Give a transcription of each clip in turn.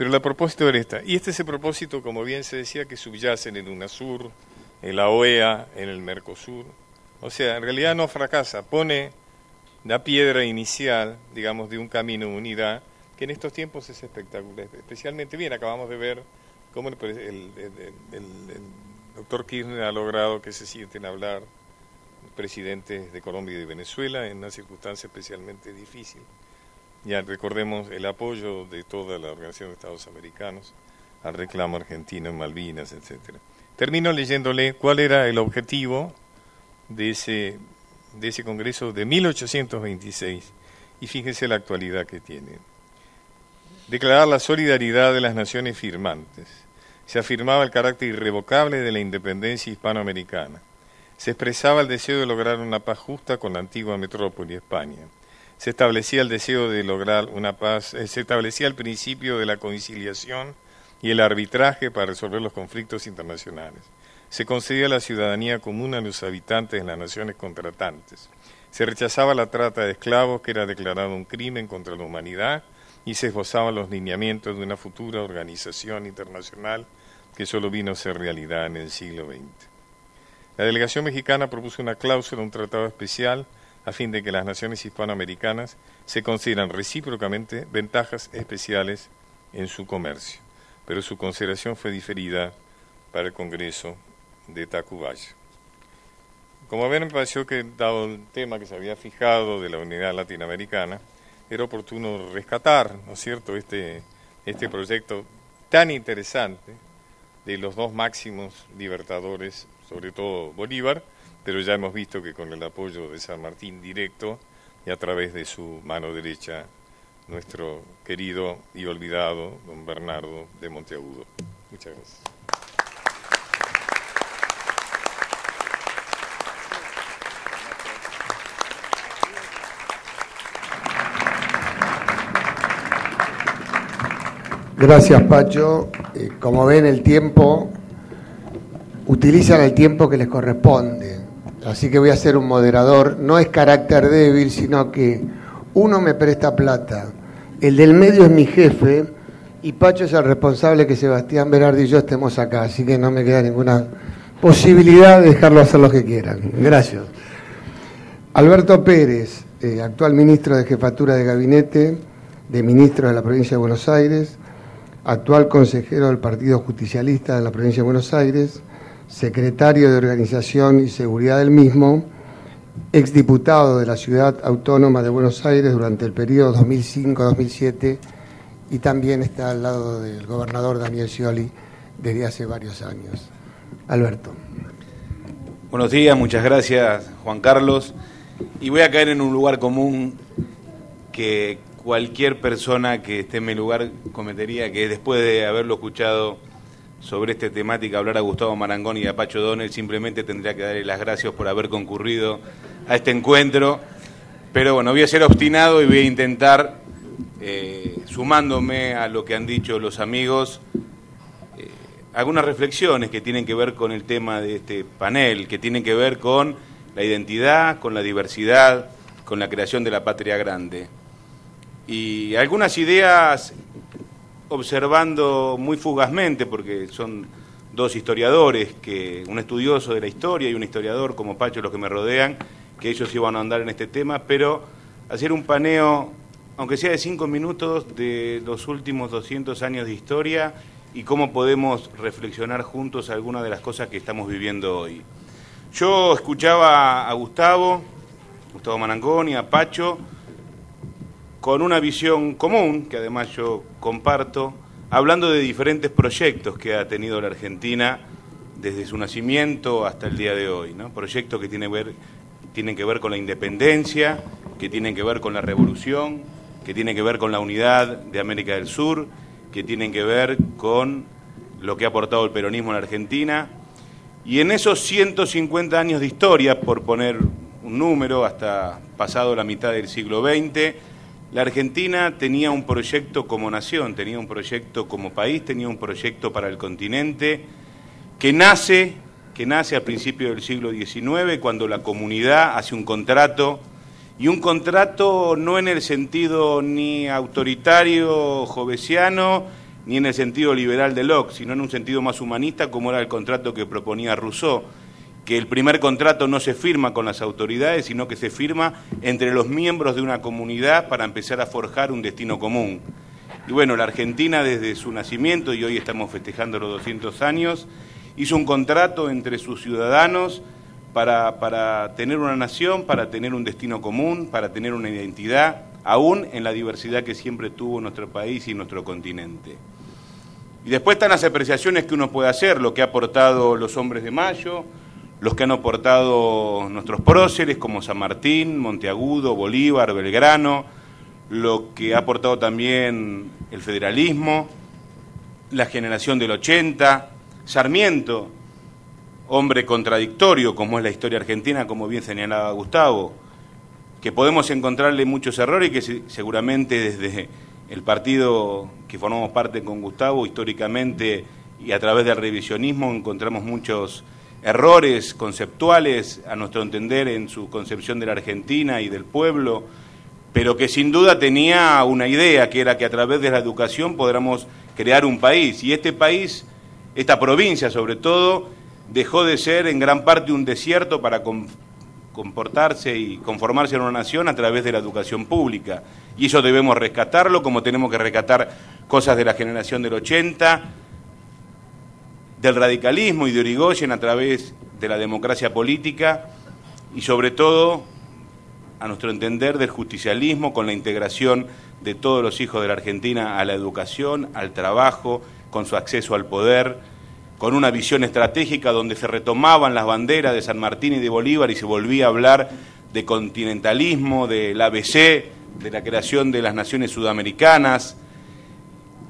Pero el propósito era esta. Y este es el propósito, como bien se decía, que subyace en el UNASUR, en la OEA, en el Mercosur. O sea, en realidad no fracasa, pone la piedra inicial, digamos, de un camino de unidad, que en estos tiempos es espectacular. Especialmente bien, acabamos de ver cómo el doctor Kirchner ha logrado que se sienten a hablar presidentes de Colombia y de Venezuela en una circunstancia especialmente difícil. Ya recordemos el apoyo de toda la Organización de Estados Americanos al reclamo argentino en Malvinas, etcétera. Termino leyéndole cuál era el objetivo de ese Congreso de 1826 y fíjese la actualidad que tiene. Declarar la solidaridad de las naciones firmantes. Se afirmaba el carácter irrevocable de la independencia hispanoamericana. Se expresaba el deseo de lograr una paz justa con la antigua metrópoli, España. Se establecía el deseo de lograr una paz, se establecía el principio de la conciliación y el arbitraje para resolver los conflictos internacionales. Se concedía la ciudadanía común a los habitantes de las naciones contratantes. Se rechazaba la trata de esclavos, que era declarado un crimen contra la humanidad, y se esbozaban los lineamientos de una futura organización internacional que solo vino a ser realidad en el siglo XX. La delegación mexicana propuso una cláusula, un tratado especial, a fin de que las naciones hispanoamericanas se consideran recíprocamente ventajas especiales en su comercio, pero su consideración fue diferida para el Congreso de Tacubaya. Como ven, me pareció que, dado el tema que se había fijado de la unidad latinoamericana, era oportuno rescatar, ¿no es cierto?, este proyecto tan interesante de los dos máximos libertadores, sobre todo Bolívar, pero ya hemos visto que con el apoyo de San Martín directo y a través de su mano derecha, nuestro querido y olvidado don Bernardo de Monteagudo. Muchas gracias. Gracias, Pacho. Como ven, el tiempo, utilizan el tiempo que les corresponde. Así que voy a ser un moderador. No es carácter débil, sino que uno me presta plata. El del medio es mi jefe y Pacho es el responsable que Sebastián Berardi y yo estemos acá. Así que no me queda ninguna posibilidad de dejarlo hacer lo que quieran. Gracias. Alberto Pérez, actual ministro de Jefatura de Gabinete de Ministros de la Provincia de Buenos Aires, actual consejero del Partido Justicialista de la Provincia de Buenos Aires, secretario de Organización y Seguridad del mismo, exdiputado de la Ciudad Autónoma de Buenos Aires durante el periodo 2005-2007 y también está al lado del gobernador Daniel Scioli desde hace varios años. Alberto. Buenos días, muchas gracias, Juan Carlos. Y voy a caer en un lugar común que cualquier persona que esté en mi lugar cometería, que después de haberlo escuchado sobre esta temática hablar a Gustavo Marangoni y a Pacho Donel, simplemente tendría que darle las gracias por haber concurrido a este encuentro. Pero bueno, voy a ser obstinado y voy a intentar, sumándome a lo que han dicho los amigos, algunas reflexiones que tienen que ver con el tema de este panel, que tienen que ver con la identidad, con la diversidad, con la creación de la patria grande. Y algunas ideas observando muy fugazmente, porque son dos historiadores, un estudioso de la historia y un historiador como Pacho, los que me rodean, que ellos iban a andar en este tema, pero hacer un paneo, aunque sea de 5 minutos, de los últimos 200 años de historia y cómo podemos reflexionar juntos algunas de las cosas que estamos viviendo hoy. Yo escuchaba a Gustavo Marangoni, a Pacho, con una visión común, que además yo comparto, hablando de diferentes proyectos que ha tenido la Argentina desde su nacimiento hasta el día de hoy, ¿no? Proyectos que tienen que ver con la independencia, que tienen que ver con la revolución, que tienen que ver con la unidad de América del Sur, que tienen que ver con lo que ha aportado el peronismo en la Argentina. Y en esos 150 años de historia, por poner un número, hasta pasado la mitad del siglo XX, la Argentina tenía un proyecto como nación, tenía un proyecto como país, tenía un proyecto para el continente que nace al principio del siglo XIX, cuando la comunidad hace un contrato, y un contrato no en el sentido ni autoritario jovesiano, ni en el sentido liberal de Locke, sino en un sentido más humanista, como era el contrato que proponía Rousseau, que el primer contrato no se firma con las autoridades, sino que se firma entre los miembros de una comunidad para empezar a forjar un destino común. Y bueno, la Argentina desde su nacimiento, y hoy estamos festejando los 200 años, hizo un contrato entre sus ciudadanos para tener una nación, para tener un destino común, para tener una identidad, aún en la diversidad que siempre tuvo nuestro país y nuestro continente. Y después están las apreciaciones que uno puede hacer, lo que ha aportado los Hombres de Mayo, los que han aportado nuestros próceres como San Martín, Monteagudo, Bolívar, Belgrano, lo que ha aportado también el federalismo, la generación del 80, Sarmiento, hombre contradictorio como es la historia argentina, como bien señalaba Gustavo, que podemos encontrarle muchos errores y que seguramente desde el partido que formamos parte con Gustavo, históricamente y a través del revisionismo, encontramos muchos errores conceptuales, a nuestro entender, en su concepción de la Argentina y del pueblo, pero que sin duda tenía una idea, que era que a través de la educación podamos crear un país. Y este país, esta provincia sobre todo, dejó de ser en gran parte un desierto para comportarse y conformarse en una nación a través de la educación pública. Y eso debemos rescatarlo, como tenemos que rescatar cosas de la generación del 80, del radicalismo y de Irigoyen a través de la democracia política y sobre todo, a nuestro entender, del justicialismo con la integración de todos los hijos de la Argentina a la educación, al trabajo, con su acceso al poder, con una visión estratégica donde se retomaban las banderas de San Martín y de Bolívar y se volvía a hablar de continentalismo, del ABC, de la creación de las naciones sudamericanas.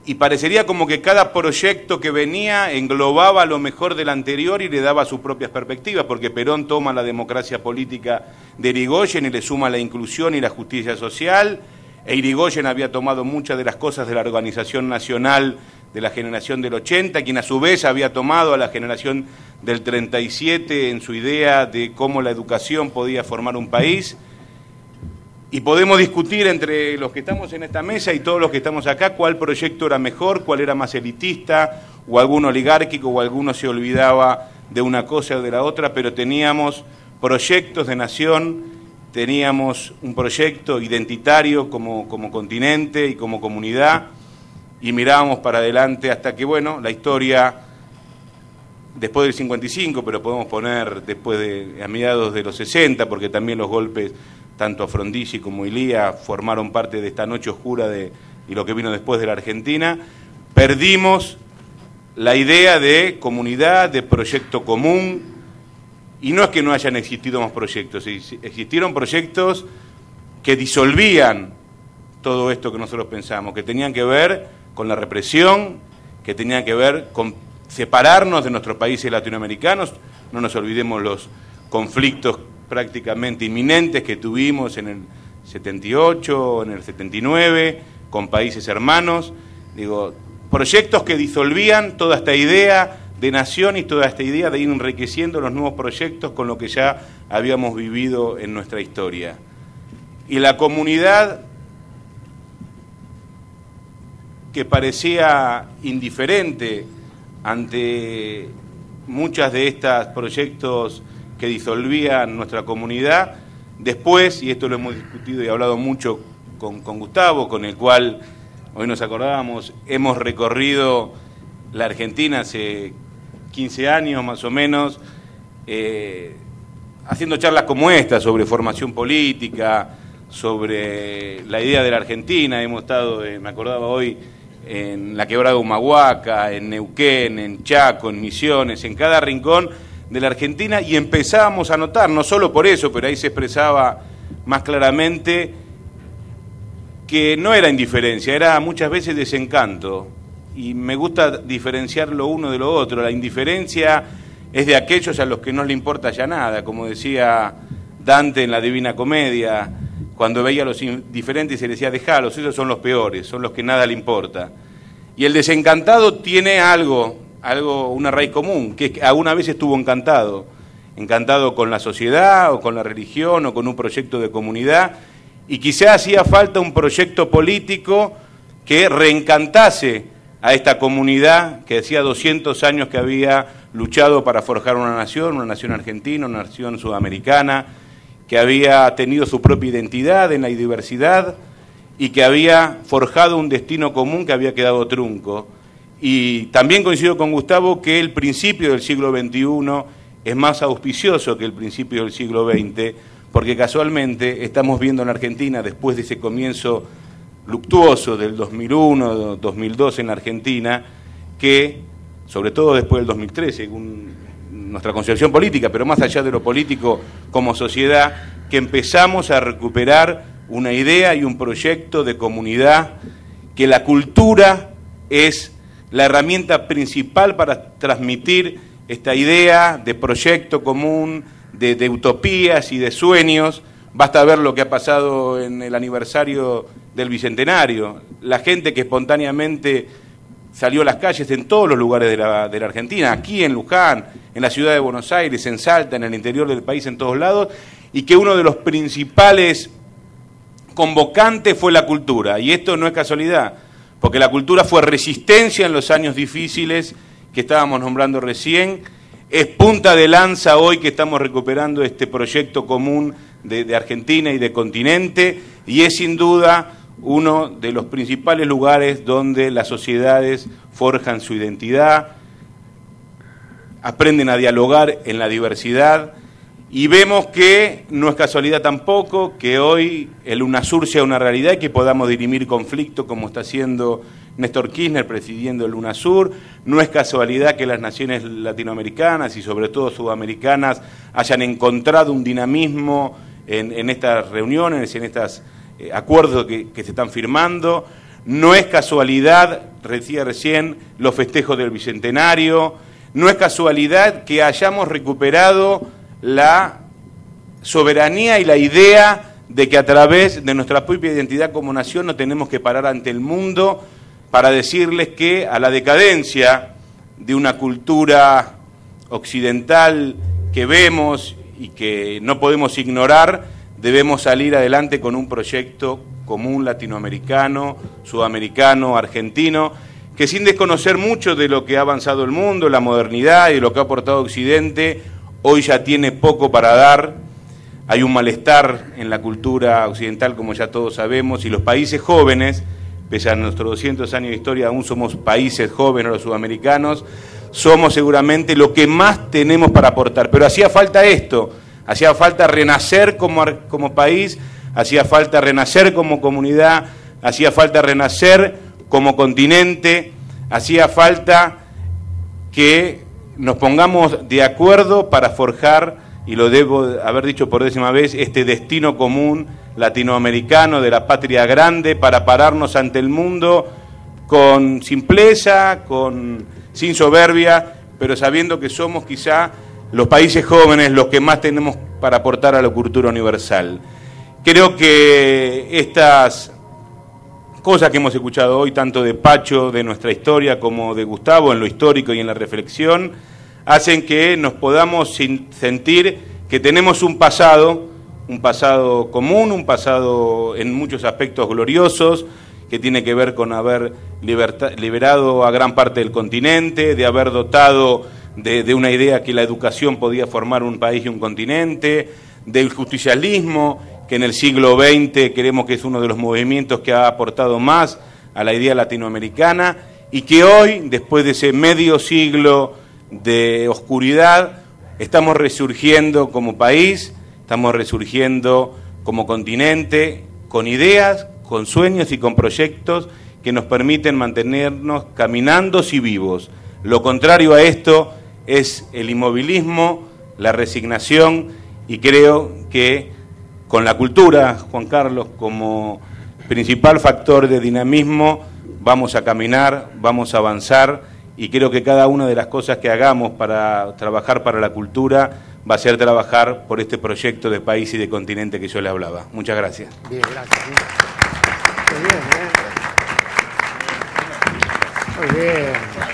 Y parecería como que cada proyecto que venía englobaba lo mejor del anterior y le daba sus propias perspectivas, porque Perón toma la democracia política de Irigoyen y le suma la inclusión y la justicia social, e Irigoyen había tomado muchas de las cosas de la Organización Nacional de la generación del 80, quien a su vez había tomado a la generación del 37 en su idea de cómo la educación podía formar un país. Y podemos discutir entre los que estamos en esta mesa y todos los que estamos acá cuál proyecto era mejor, cuál era más elitista, o algún oligárquico, o alguno se olvidaba de una cosa o de la otra, pero teníamos proyectos de nación, teníamos un proyecto identitario como continente y como comunidad, y mirábamos para adelante hasta que, bueno, la historia, después del 55, pero podemos poner a mediados de los 60, porque también los golpes tanto a Frondizi como Ilía formaron parte de esta noche oscura y lo que vino después de la Argentina, perdimos la idea de comunidad, de proyecto común, y no es que no hayan existido más proyectos, existieron proyectos que disolvían todo esto que nosotros pensamos, que tenían que ver con la represión, que tenían que ver con separarnos de nuestros países latinoamericanos. No nos olvidemos los conflictos prácticamente inminentes que tuvimos en el 78, en el 79, con países hermanos. Digo, proyectos que disolvían toda esta idea de nación y toda esta idea de ir enriqueciendo los nuevos proyectos con lo que ya habíamos vivido en nuestra historia. Y la comunidad, que parecía indiferente ante muchas de estos proyectos que disolvían nuestra comunidad, después, y esto lo hemos discutido y hablado mucho con Gustavo, con el cual hoy nos acordábamos, hemos recorrido la Argentina hace 15 años más o menos, haciendo charlas como esta sobre formación política, sobre la idea de la Argentina. Hemos estado, me acordaba hoy, en la Quebrada Humahuaca, en Neuquén, en Chaco, en Misiones, en cada rincón de la Argentina, y empezábamos a notar, no solo por eso, pero ahí se expresaba más claramente que no era indiferencia, era muchas veces desencanto, y me gusta diferenciar lo uno de lo otro. La indiferencia es de aquellos a los que no le importa ya nada, como decía Dante en la Divina Comedia, cuando veía a los indiferentes y se le decía, dejalos, esos son los peores, son los que nada le importa. Y el desencantado tiene algo, una raíz común, que alguna vez estuvo encantado con la sociedad, o con la religión, o con un proyecto de comunidad, y quizá hacía falta un proyecto político que reencantase a esta comunidad que hacía 200 años que había luchado para forjar una nación argentina, una nación sudamericana, que había tenido su propia identidad en la diversidad y que había forjado un destino común que había quedado trunco. Y también coincido con Gustavo que el principio del siglo XXI es más auspicioso que el principio del siglo XX, porque casualmente estamos viendo en la Argentina, después de ese comienzo luctuoso del 2001, 2002 en la Argentina, que, sobre todo después del 2013, según nuestra concepción política, pero más allá de lo político como sociedad, que empezamos a recuperar una idea y un proyecto de comunidad, que la cultura es la herramienta principal para transmitir esta idea de proyecto común, de utopías y de sueños. Basta ver lo que ha pasado en el aniversario del Bicentenario. La gente que espontáneamente salió a las calles en todos los lugares de la Argentina, aquí en Luján, en la ciudad de Buenos Aires, en Salta, en el interior del país, en todos lados, y que uno de los principales convocantes fue la cultura. Y esto no es casualidad, porque la cultura fue resistencia en los años difíciles que estábamos nombrando recién, es punta de lanza hoy que estamos recuperando este proyecto común de Argentina y de continente, y es sin duda uno de los principales lugares donde las sociedades forjan su identidad, aprenden a dialogar en la diversidad, y vemos que no es casualidad tampoco que hoy el UNASUR sea una realidad y que podamos dirimir conflictos como está haciendo Néstor Kirchner presidiendo el UNASUR. No es casualidad que las naciones latinoamericanas y sobre todo sudamericanas hayan encontrado un dinamismo en estas reuniones, en estos acuerdos que se están firmando. No es casualidad, decía recién, los festejos del Bicentenario. No es casualidad que hayamos recuperado la soberanía y la idea de que a través de nuestra propia identidad como nación nos tenemos que parar ante el mundo para decirles que a la decadencia de una cultura occidental que vemos y que no podemos ignorar, debemos salir adelante con un proyecto común latinoamericano, sudamericano, argentino, que sin desconocer mucho de lo que ha avanzado el mundo, la modernidad y de lo que ha aportado Occidente, hoy ya tiene poco para dar. Hay un malestar en la cultura occidental, como ya todos sabemos, y los países jóvenes, pese a nuestros 200 años de historia, aún somos países jóvenes los sudamericanos, somos seguramente lo que más tenemos para aportar. Pero hacía falta esto, hacía falta renacer como país, hacía falta renacer como comunidad, hacía falta renacer como continente, hacía falta que nos pongamos de acuerdo para forjar, y lo debo haber dicho por 10ª vez, este destino común latinoamericano de la patria grande, para pararnos ante el mundo con simpleza, sin soberbia, pero sabiendo que somos quizá los países jóvenes los que más tenemos para aportar a la cultura universal. Creo que estas cosas que hemos escuchado hoy, tanto de Pacho, de nuestra historia, como de Gustavo, en lo histórico y en la reflexión, hacen que nos podamos sentir que tenemos un pasado común, un pasado en muchos aspectos gloriosos, que tiene que ver con haber liberado a gran parte del continente, de haber dotado de una idea que la educación podía formar un país y un continente, del justicialismo, que en el siglo XX creemos que es uno de los movimientos que ha aportado más a la idea latinoamericana, y que hoy, después de ese medio siglo de oscuridad, estamos resurgiendo como país, estamos resurgiendo como continente, con ideas, con sueños y con proyectos que nos permiten mantenernos caminando y vivos. Lo contrario a esto es el inmovilismo, la resignación, y creo que con la cultura, Juan Carlos, como principal factor de dinamismo, vamos a caminar, vamos a avanzar, y creo que cada una de las cosas que hagamos para trabajar para la cultura va a ser trabajar por este proyecto de país y de continente que yo le hablaba. Muchas gracias. Bien, gracias. Muy bien, Muy bien.